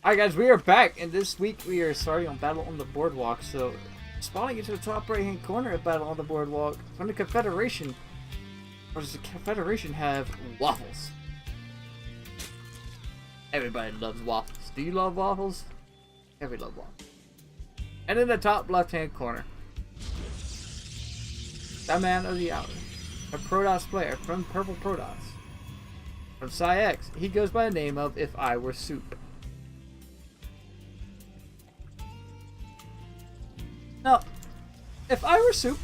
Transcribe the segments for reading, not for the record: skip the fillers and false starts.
Hi guys, we are back, and this week we are starting on Battle on the Boardwalk. So, spawning into the top right hand corner of Battle on the Boardwalk from the Confederation. Or does the Confederation have Waffles? Everybody loves Waffles. Do you love Waffles? Everybody loves Waffles. And in the top left hand corner, that man of the hour, a Protoss player from Purple Protoss. From PsyX, he goes by the name of IfIWereSoup. Now, IfIWereSoup,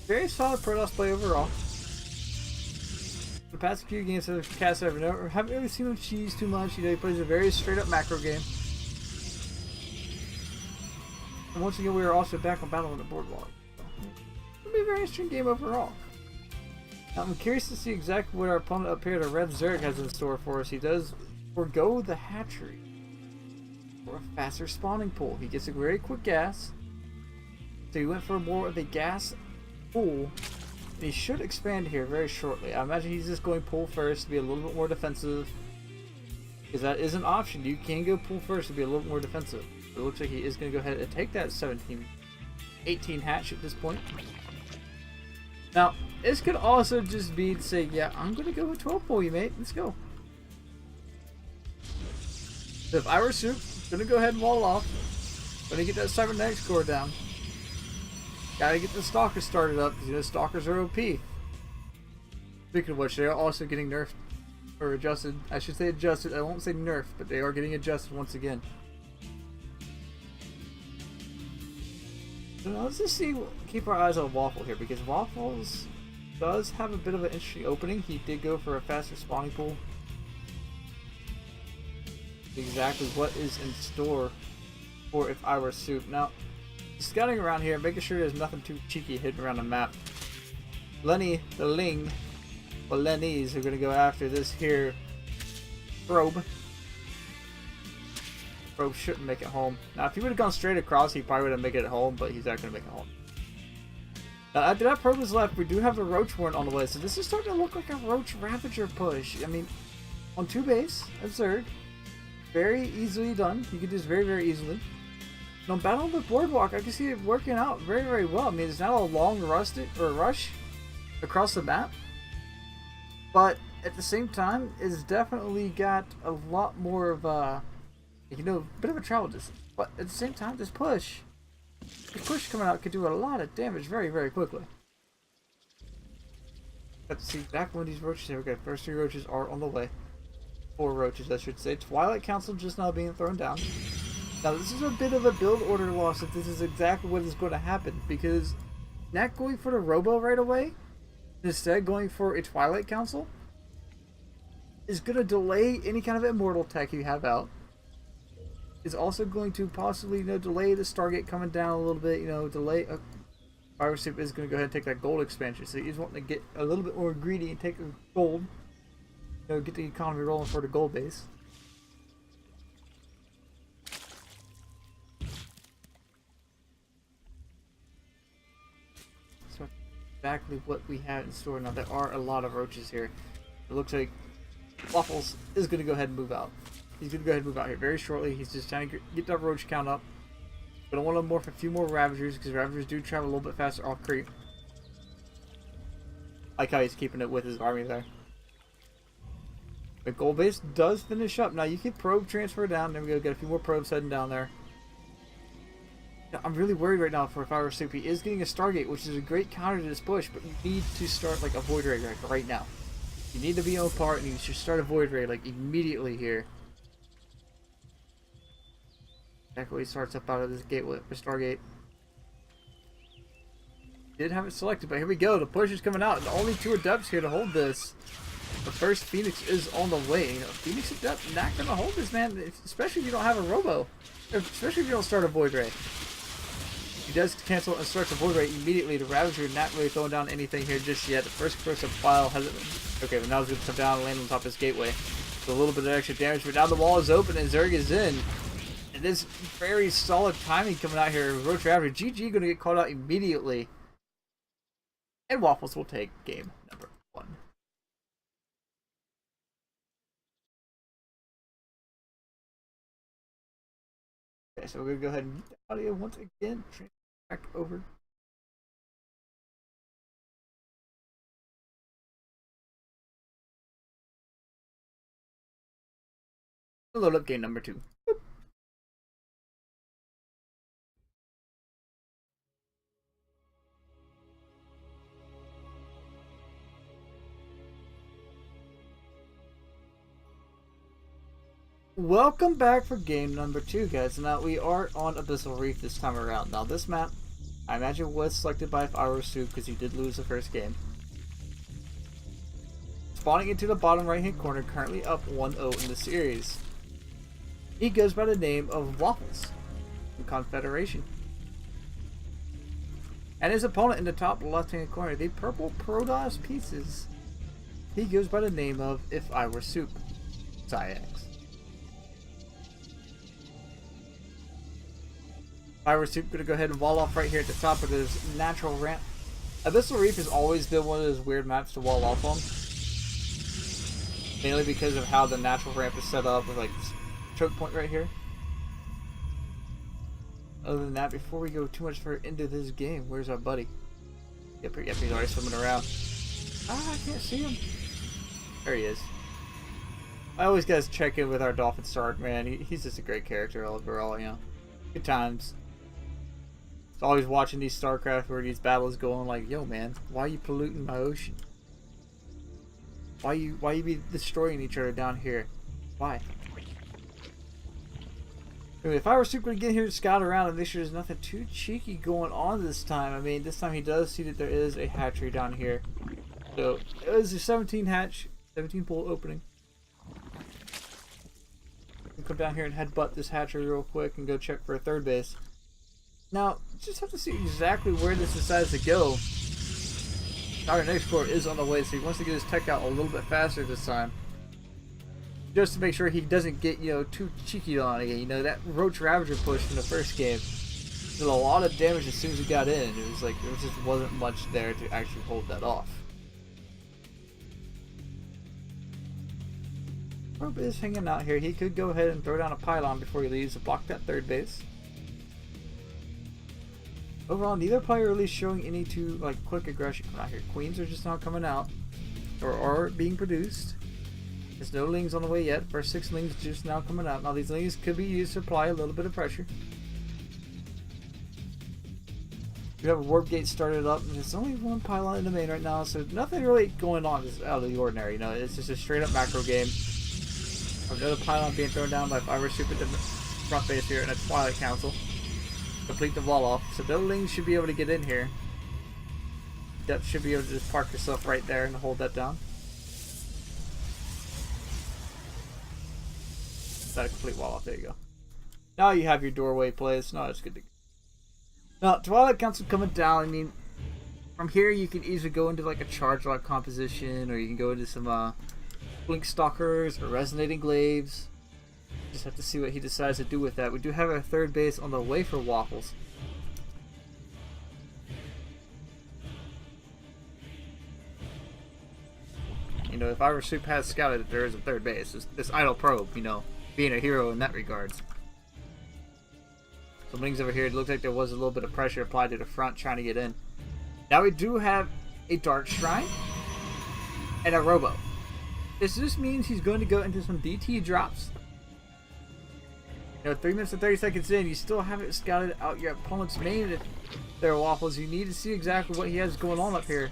very solid Protoss play overall. The past few games that I've cast over, I haven't really seen him cheese too much. You know, he plays a very straight up macro game. And once again, we are also back on Battle on the Boardwalk. It'll be a very interesting game overall. Now, I'm curious to see exactly what our opponent up here, the Red Zerg, has in store for us. He does forego the hatchery for a faster spawning pool. He gets a very quick gas, so he went for more of a gas pool, and he should expand here very shortly. I imagine he's just going pool first to be a little bit more defensive, because that is an option. You can go pool first to be a little more defensive. It looks like he is going to go ahead and take that 18 hatch at this point. Now, this could also just be to say, yeah, I'm going to go with 12 pool you, mate. Let's go. So if IfIWereSoup, going to go ahead and wall off. Going to get that cybernetic score down. Got to get the stalkers started up, because you know stalkers are OP. Speaking of which, they are also getting nerfed, or adjusted. I should say adjusted. I won't say nerfed, but they are getting adjusted once again. So now let's just see, keep our eyes on Waffle here, because Waffles does have a bit of an interesting opening. He did go for a faster spawning pool. Exactly what is in store for IfIWereSoup. Now, scouting around here, making sure there's nothing too cheeky hidden around the map. Lenny, the Ling, or Lennies are going to go after this here probe. Probe shouldn't make it home. Now, if he would have gone straight across, he probably would have made it home, but he's not going to make it home. Now, after that probe is left, we do have the Roach Warrant on the way, so this is starting to look like a Roach Ravager push. I mean, on 2 base, absurd. Very easily done. You can do this very, very easily. And on Battle on the Boardwalk, I can see it working out very, very well. I mean, it's not a long rush across the map, but at the same time, it's definitely got a lot more of a, you know, bit of a travel distance. But at the same time, this push coming out could do a lot of damage very, very quickly. Let's see exactly when these roaches here. Okay, first 3 roaches are on the way. 4 roaches, I should say. Twilight Council just now being thrown down. Now, this is a bit of a build order loss if this is exactly what is going to happen, because not going for the Robo right away, instead going for a Twilight Council, is going to delay any kind of immortal tech you have out. Is also going to possibly, you know, delay the Stargate coming down a little bit, you know, delay. IfIWereSoup is going to go ahead and take that gold expansion, so he's wanting to get a little bit more greedy and take the gold. You know, get the economy rolling for the gold base. So exactly what we have in store. Now, there are a lot of roaches here. It looks like Waffles is going to go ahead and move out. He's going to go ahead and move out here very shortly. He's just trying to get that roach count up. But I want to morph a few more Ravagers, because Ravagers do travel a little bit faster off creep. I like how he's keeping it with his army there. The gold base does finish up. Now you can probe transfer down. There we go. Get a few more probes heading down there. Now, I'm really worried right now for IfIWereSoup. He is getting a Stargate, which is a great counter to this push, but you need to start like a Void Ray right now. You need to be on part, and you should start a Void Ray like immediately here. Exactly, he starts up out of this gate with Stargate. Did have it selected, but here we go. The push is coming out, and only 2 Adepts here to hold this. The first Phoenix is on the way. You know, Phoenix Adept not going to hold this, man, especially if you don't have a Robo. Especially if you don't start a Void Ray. He does cancel and starts a Void Ray immediately. The Ravager not really throwing down anything here just yet. The first of file hasn't. Okay, but now he's going to come down and land on top of this gateway. So a little bit of extra damage, but now the wall is open and Zerg is in. And this very solid timing coming out here. Roach Ravager, GG going to get called out immediately. And Waffles will take game number 1. Okay, so we're gonna go ahead and mute the audio once again. Transfer back over. Load up game number 2. Welcome back for game number 2, guys. Now we are on Abyssal Reef this time around. Now this map, I imagine, was selected by IfIWereSoup because he did lose the first game. Spawning into the bottom right hand corner, currently up 1-0 in the series. He goes by the name of Waffles from Confederation. And his opponent in the top left hand corner, the purple Protoss pieces, he goes by the name of IfIWereSoup. IX. IfIWereSoup gonna go ahead and wall off right here at the top of this natural ramp. Abyssal Reef has always been one of those weird maps to wall off on. Mainly because of how the natural ramp is set up with like this choke point right here. Other than that, before we go too much further into this game, where's our buddy? Yep, he's already swimming around. Ah, I can't see him. There he is. I always gotta check in with our Dolphin Stark, man. He's just a great character overall, you know. Good times. It's always watching these StarCraft where these battles go on like, yo man, why are you polluting my ocean? Why you be destroying each other down here? Why? Anyway, if I were super to get here to scout around and make sure there's nothing too cheeky going on this time. I mean, this time he does see that there is a hatchery down here. So, it was a 17 hatch, 17 pool opening. We'll come down here and headbutt this hatchery real quick and go check for a third base. Now, just have to see exactly where this decides to go. Our next core is on the way, so he wants to get his tech out a little bit faster this time. Just to make sure he doesn't get, you know, too cheeky on it. You know, that Roach Ravager push from the first game did a lot of damage as soon as he got in. It was like, there just wasn't much there to actually hold that off. Probe is hanging out here. He could go ahead and throw down a pylon before he leaves to block that third base. Overall, neither player really showing any too quick aggression coming out here. Queens are just not coming out, or are being produced. There's no lings on the way yet. First 6 lings just now coming out. Now these lings could be used to apply a little bit of pressure. We have a warp gate started up, and there's only one pylon in the main right now, so nothing really going on is out of the ordinary. You know, it's just a straight up macro game. Another pylon being thrown down by IfIWereSoup at the front base here in a Twilight Council. Complete the wall off, so no lings should be able to get in here. Depth should be able to just park yourself right there and hold that down. That a complete wall off. There you go. Now you have your doorway placed. No, it's good to go. Now, Twilight Council coming down. I mean, from here you can easily go into like a charge lock composition, or you can go into some blink stalkers or resonating glaives. Just have to see what he decides to do with that. We do have our third base on the way for Waffles. You know, if IfIWereSoup has scouted that there is a third base, this idle probe, you know, being a hero in that regards. Some lings over here, it looks like there was a little bit of pressure applied to the front trying to get in. Now we do have a Dark Shrine and a Robo. This just means he's going to go into some DT drops. You know, 3 minutes and 30 seconds in, you still haven't scouted out your opponent's main there, Waffles. You need to see exactly what he has going on up here.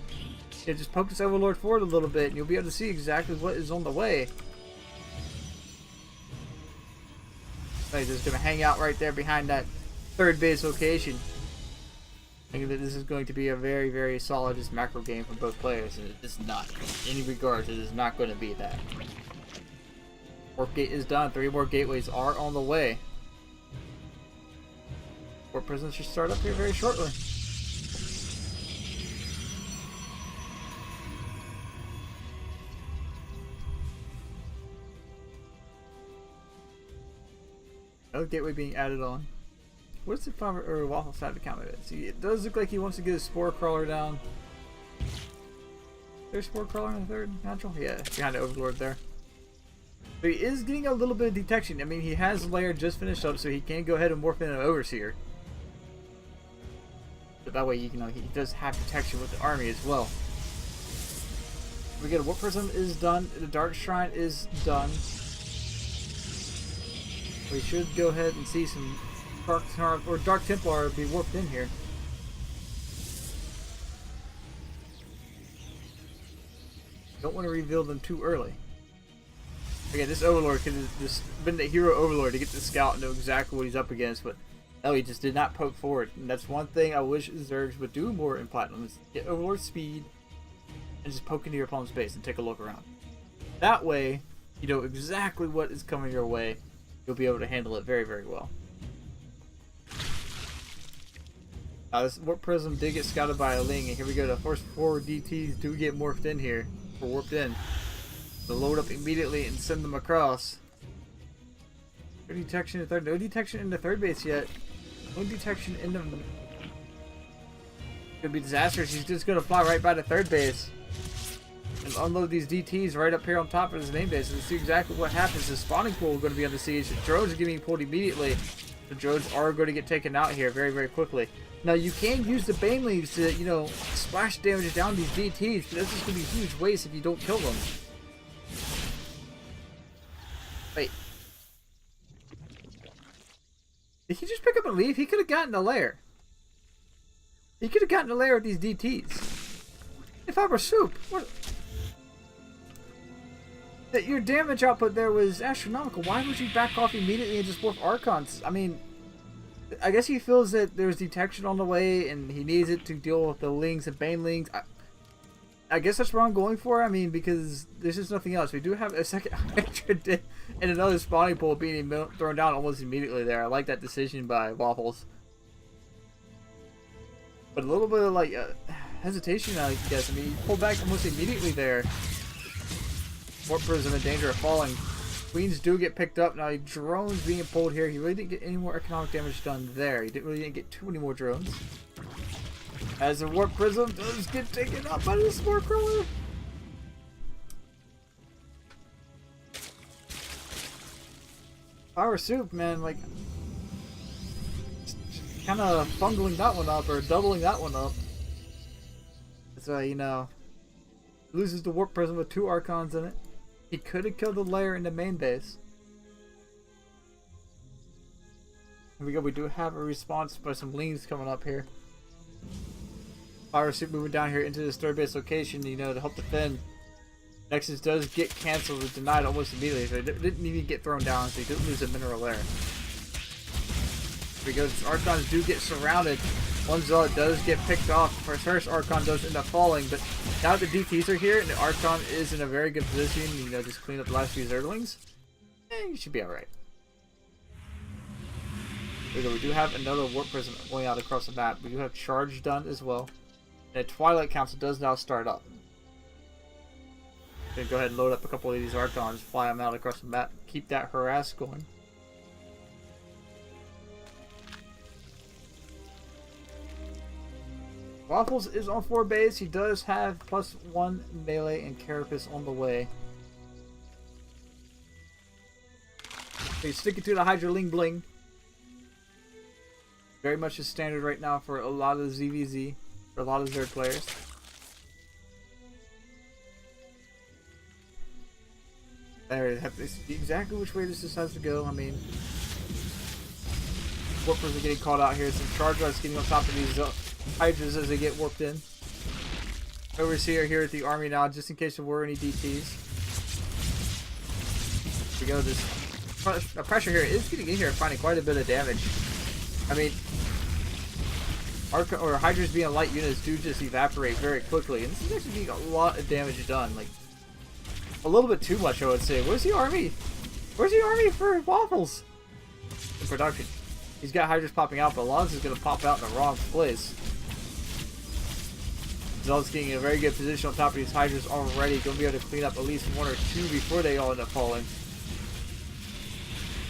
You know, just poke this Overlord forward a little bit, and you'll be able to see exactly what is on the way. So he's just going to hang out right there behind that third base location. I think that this is going to be a very, very solid just macro game from both players, and it's not, in any regards, it is not going to be that. Warp gate is done. 3 more gateways are on the way. Warp prisons should start up here very shortly. Another gateway being added on. What's the farmer or Waffle side to counter it? See, it does look like he wants to get his spore crawler down. There's spore crawler in the third natural? Yeah, behind the Overlord there. So he is getting a little bit of detection. I mean, he has lair just finished up, so he can go ahead and morph in an overseer. But that way, he does have detection with the army as well. We get a Warp Prism is done. The Dark Shrine is done. We should go ahead and see some Dark Templar be warped in here. Don't want to reveal them too early. Again, this Overlord could have just been the hero Overlord to get the scout and know exactly what he's up against, but no, he just did not poke forward. And that's one thing I wish Zergs would do more in Platinum, is get Overlord speed and just poke into your opponent's base and take a look around. That way, you know exactly what is coming your way. You'll be able to handle it very, very well. This Warp Prism did get scouted by a Ling, and here we go. The first 4 DTs do get morphed in here, or warped in. So load up immediately and send them across. No detection in third. No detection in the third base yet. No detection in the. Could be disastrous. He's just gonna fly right by the third base and unload these DTs right up here on top of his main base. And see exactly what happens. The spawning pool is going to be under siege. The drones are getting pulled immediately. The drones are going to get taken out here very, very quickly. Now you can use the Banelings to, you know, splash damage down these DTs, but that's just going to be a huge waste if you don't kill them. Wait. Did he just pick up and leave? He could have gotten a lair. He could have gotten a lair with these DTs. IfIWereSoup, what? That your damage output there was astronomical. Why would you back off immediately and just warp Archons? I mean, I guess he feels that there's detection on the way and he needs it to deal with the Lings and Banelings. I guess that's what I'm going for. I mean, because there's just nothing else. We do have a second Hydra and another spawning pool being thrown down almost immediately there. I like that decision by Waffles. But a little bit of like hesitation, I guess. I mean, he pulled back almost immediately there. Warp Prism in danger of falling. Queens do get picked up. Now, drones being pulled here. He really didn't get any more economic damage done there. He didn't get too many more drones. As the Warp Prism does get taken up by the Spore Crawler. IfIWereSoup, man, like, kind of bungling that one up or doubling that one up. So, you know, loses the Warp Prism with 2 Archons in it. He could have killed the lair in the main base. Here we go. We do have a response by some Lings coming up here. IfIWereSoup moving down here into this third base location, you know, to help defend. Nexus does get canceled and denied almost immediately, so it didn't even get thrown down, so he didn't lose a mineral lair. Here we go. Archons do get surrounded. One Zealot does get picked off. First Archon does end up falling, but now that the DTs are here and the Archon is in a very good position, you know, just clean up the last few Zerglings, you should be alright. Here we go. We do have another Warp Prism going out across the map. We do have Charge done as well. And the Twilight Council does now start up. Gonna go ahead and load up a couple of these Archons, fly them out across the map, keep that harass going. Waffles is on 4 base. He does have +1 melee and carapace on the way. He's sticking to the Hydra Ling Bling. Very much a standard right now for a lot of ZVZ, for a lot of Zerg players. There, you have to see exactly which way this has to go. I mean, Warpers are getting called out here. Some Charge Rods getting on top of these Hydras as they get warped in. Overseer here at the army now, just in case there were any DTs. Here we go. This pressure here is getting in here and finding quite a bit of damage. I mean, Hydras being light units do just evaporate very quickly, and this is actually getting a lot of damage done. Like, a little bit too much, I would say. Where's the army? Where's the army for Waffles? In production. He's got Hydras popping out, but a lot of this is going to pop out in the wrong place. Zealot's getting in a very good position on top of these Hydras already. Going to be able to clean up at least 1 or 2 before they all end up falling.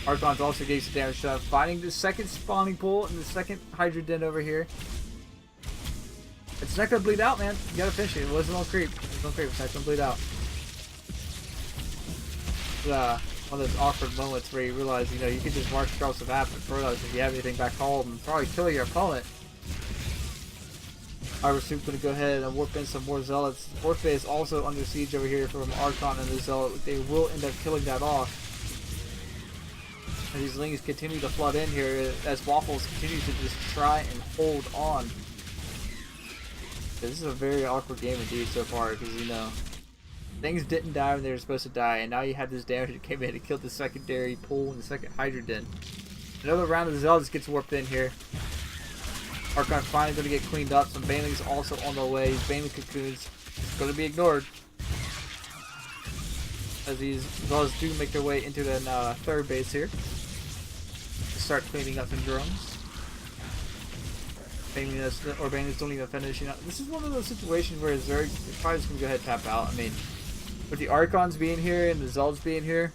Archon's also getting some damage done. Finding the second spawning pool and the second Hydra den over here. It's not going to bleed out, man. You got to finish it. It wasn't on creep. It was on creep. It's not going to bleed out. one of those awkward moments where you realize, you know, you can just march across the map and Protoss if you have anything back home and probably kill your opponent. IfIWereSoup gonna go ahead and warp in some more Zealots. Fourth base also under siege over here from Archon and the Zealot. They will end up killing that off. And these Lings continue to flood in here as Waffles continues to just try and hold on. This is a very awkward game indeed so far, because, you know, things didn't die when they were supposed to die, and now you have this damage that came in and killed the secondary pool and the second Hydra Den. Another round of Zealots gets warped in here. Archon finally going to get cleaned up. Some Banelings also on the way. Baneling cocoons going to be ignored, as these Zealots do make their way into the third base here. Start cleaning up some drones. Banelings don't even finish. You know, this is one of those situations where Zerg is probably just going to go ahead and tap out. I mean, with the Archons being here and the Zealots being here,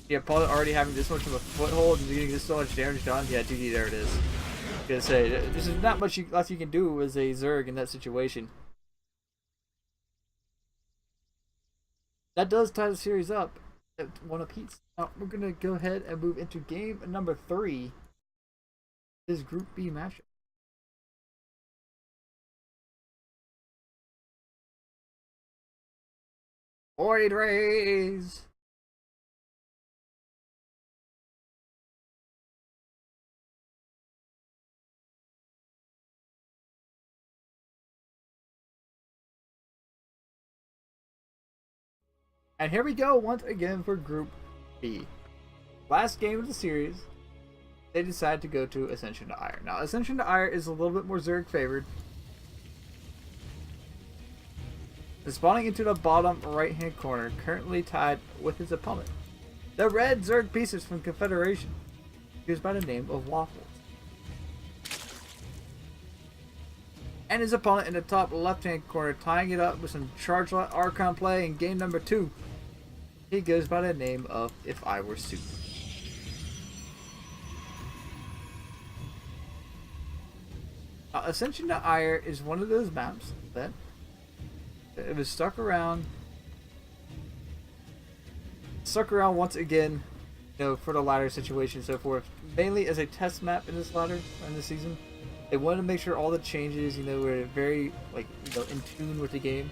the opponent already having this much of a foothold and getting this so much damage done, yeah, GG, there it is. I was gonna say, there's not much else you can do as a Zerg in that situation. That does tie the series up at 1 apiece. Now we're gonna go ahead and move into game number 3. This Group B matchup. Void Rays! And here we go once again for Group B. Last game of the series, they decided to go to Ascension to Ire. Now, Ascension to Ire is a little bit more Zerg favored. Spawning into the bottom right hand corner, currently tied with his opponent, the red Zerg pieces from Confederation, used by the name of Waffles. And his opponent in the top left hand corner, tying it up with some charge Archon play in game number 2. He goes by the name of IfIWereSoup. Now, Ascension to Ire is one of those maps that it was stuck around once again, you know, for the ladder situation and so forth, mainly as a test map in this ladder in this season. They wanted to make sure all the changes, you know, were very, like, you know, in tune with the game,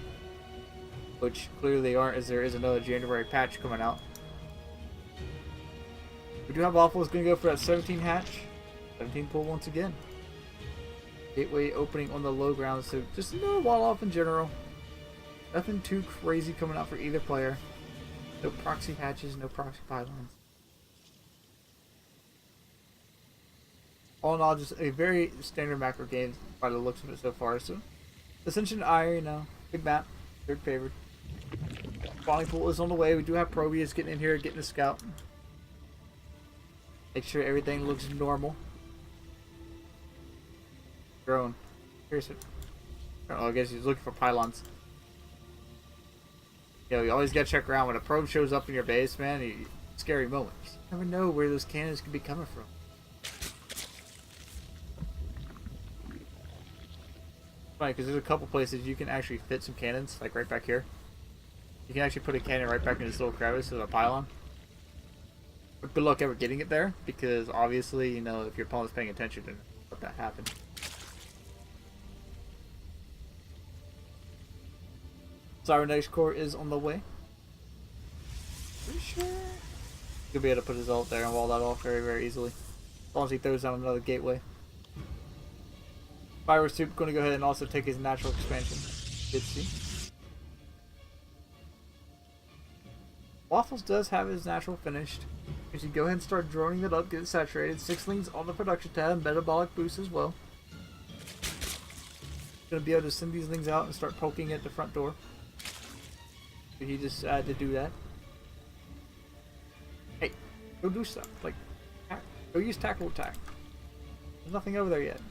which clearly they aren't, as there is another January patch coming out. We do have Waffles going to go for that 17 hatch, 17 pull once again. Gateway opening on the low ground, so just, you know, wall off in general. Nothing too crazy coming out for either player. No proxy hatches, no proxy pylons. All in all, just a very standard macro game by the looks of it so far. So, Ascension to Ire, you know, big map, third favored. Spawning pool is on the way. We do have Proteus getting in here, getting a scout. Make sure everything looks normal. Drone. Here's it. Oh, I guess he's looking for pylons. You know, you always gotta check around when a probe shows up in your base, man. Scary moment. You never know where those cannons could be coming from. Funny, because there's a couple places you can actually fit some cannons, like right back here. You can actually put a cannon right back in this little crevice of a pylon. But good luck ever getting it there, because obviously, you know, if your opponent's paying attention, then let that happen. Cybernetics core is on the way. Pretty sure you'll be able to put his ult there and wall that off very, very easily. As long as he throws down another gateway. IfIWereSoup going to go ahead and also take his natural expansion. Good see. Waffles does have his natural finished. You should go ahead and start droning it up, get it saturated. 6 lings on the production tab, metabolic boost as well. Going to be able to send these lings out and start poking at the front door. Did he just decide to do that? Hey, go do stuff. Like, go use tackle attack. There's nothing over there yet.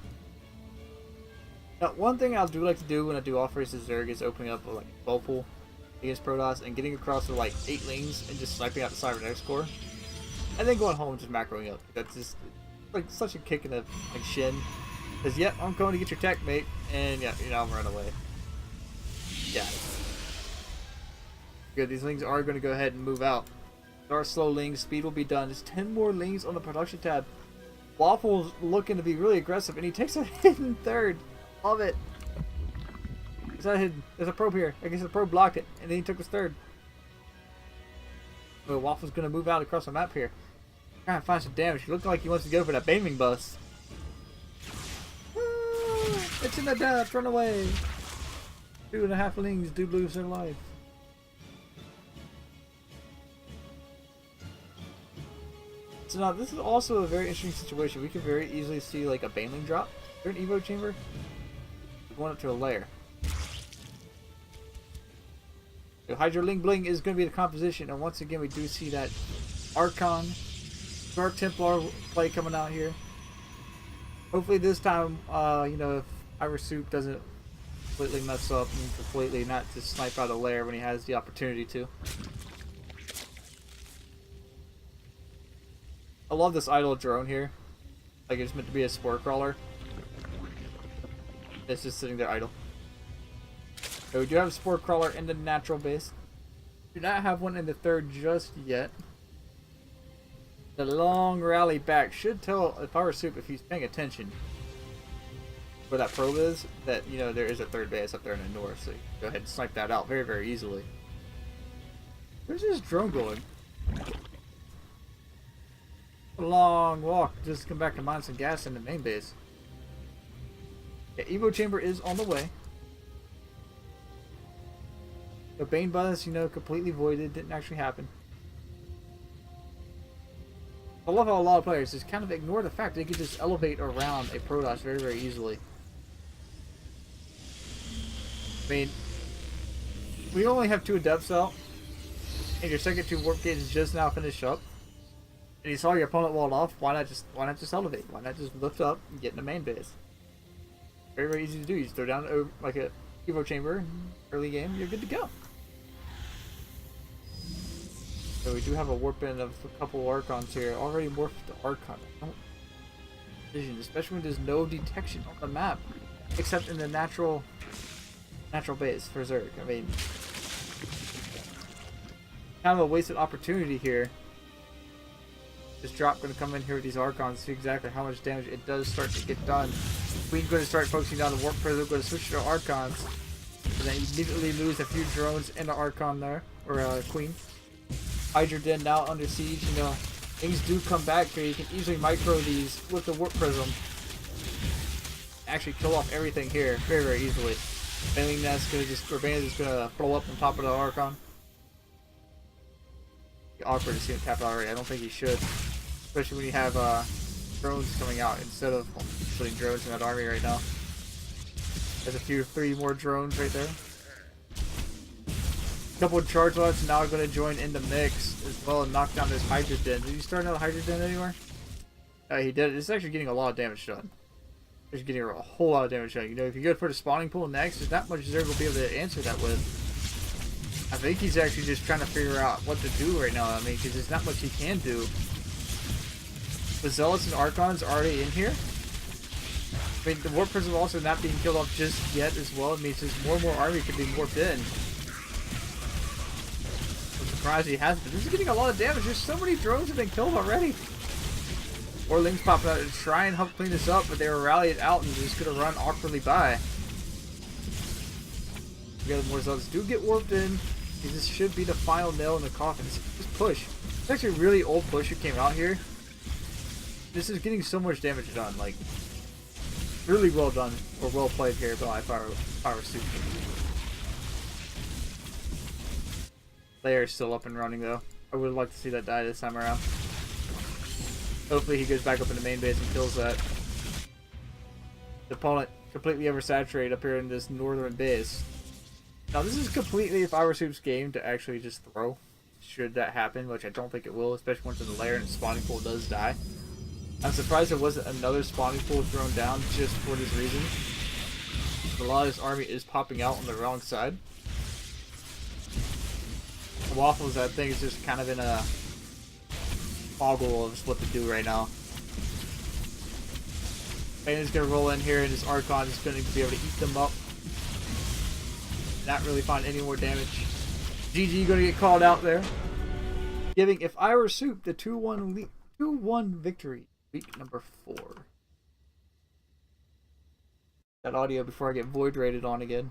Now, one thing I do like to do when I do off-races Zerg is opening up a like bow pool against Protoss and getting across to like 8 lings and just sniping out the Cybernetics core. And then going home and just macroing up. That's just like such a kick in the like shin. Because, yep, I'm going to get your tech, mate. And, yeah, you know, I'm running away. Yeah. Good, these lings are going to go ahead and move out. Start slow lings, speed will be done. There's 10 more lings on the production tab. Waffles looking to be really aggressive, and he takes a hidden third. Love it. It's not hidden. There's a probe here. I guess the probe blocked it, and then he took his third. So Waffles gonna move out across the map here. Trying to find some damage. He looks like he wants to go for that Baming bust. It's in the depths. Run away. 2.5 lings do lose their life. So now this is also a very interesting situation. We can very easily see like a Baneling drop. They're an Evo chamber. Going up to a lair. So Hydro Ling Bling is going to be the composition, and once again we do see that Archon, Dark Templar play coming out here. Hopefully this time, you know, if IfIWereSoup doesn't completely mess up and completely not just snipe out a lair when he has the opportunity to. I love this idle drone here. Like it's meant to be a spore crawler. It's just sitting there idle. So we do have a spore crawler in the natural base. Do not have one in the third just yet. The long rally back should tell IfIWereSoup, if he's paying attention where that probe is, that, you know, there is a third base up there in the north, so you can go ahead and snipe that out very, very easily. Where's this drone going? A long walk just to come back and mine some gas in the main base. Yeah, Evo chamber is on the way. The Bane Buzz, you know, completely voided, didn't actually happen. I love how a lot of players just kind of ignore the fact they can just elevate around a Protoss very, very easily. I mean, we only have 2 Adepts out, and your second 2 warp gates just now finished up. And you saw your opponent walled off. Why not just elevate? Why not just lift up and get in the main base? Very, very easy to do. You just throw down like a Evo chamber, early game, you're good to go. So we do have a warp in of a couple Archons here. Already morphed to Archon. I don't vision, especially when there's no detection on the map, except in the natural base for Zerg. I mean, kind of a wasted opportunity here. This drop going to come in here with these Archons, see exactly how much damage it does start to get done. Queen's going to start focusing on the Warp Prism, going to switch to Archons. And then immediately lose a few drones in the Archon there, or Queen. Hydra Den now under siege, you know, things do come back here. You can easily micro these with the Warp Prism. Actually kill off everything here very, very easily. Bailing Nest going to just, or Bandit is going to blow up on top of the Archon. Awkward to see him tap out already. I don't think he should. Especially when you have drones coming out instead of putting drones in that army right now. There's a 3 more drones right there. A couple of charge lots now are going to join in the mix as well and knock down this Hydra Den. Did you start another Hydra Den anywhere? He did. It's actually getting a lot of damage done. It's getting a whole lot of damage done. You know, if you go for the spawning pool next, there's not much Zerg will be able to answer that with. I think he's actually just trying to figure out what to do right now. I mean, because there's not much he can do. With Zealots and Archons already in here. I mean, the Warp Prism also not being killed off just yet as well. It means just more and more army could be warped in. I'm surprised he hasn't. This is getting a lot of damage. There's so many drones have been killed already. More Lings popping out to try and help clean this up, but they were rallied out and just gonna run awkwardly by. The more Zealots do get warped in. This should be the final nail in the coffin. Just push. It's actually a really old push who came out here. This is getting so much damage done. Like, really well done or well played here by IfIWereSoup. Lair is still up and running though. I would like to see that die this time around. Hopefully he goes back up in the main base and kills that. The opponent completely oversaturated up here in this northern base. Now this is completely IfIWereSoup's game to actually just throw, should that happen, which I don't think it will, especially once the lair and spawning pool does die. I'm surprised there wasn't another spawning pool thrown down just for this reason. A lot of this army is popping out on the wrong side. Waffles, I think, is just kind of in a boggle of what to do right now. Bandit's gonna roll in here and this Archon is gonna be able to eat them up. Not really find any more damage. GG gonna get called out there. giving If I Were Soup the 2-1 victory. Week number 4. That audio before I get void rated on again.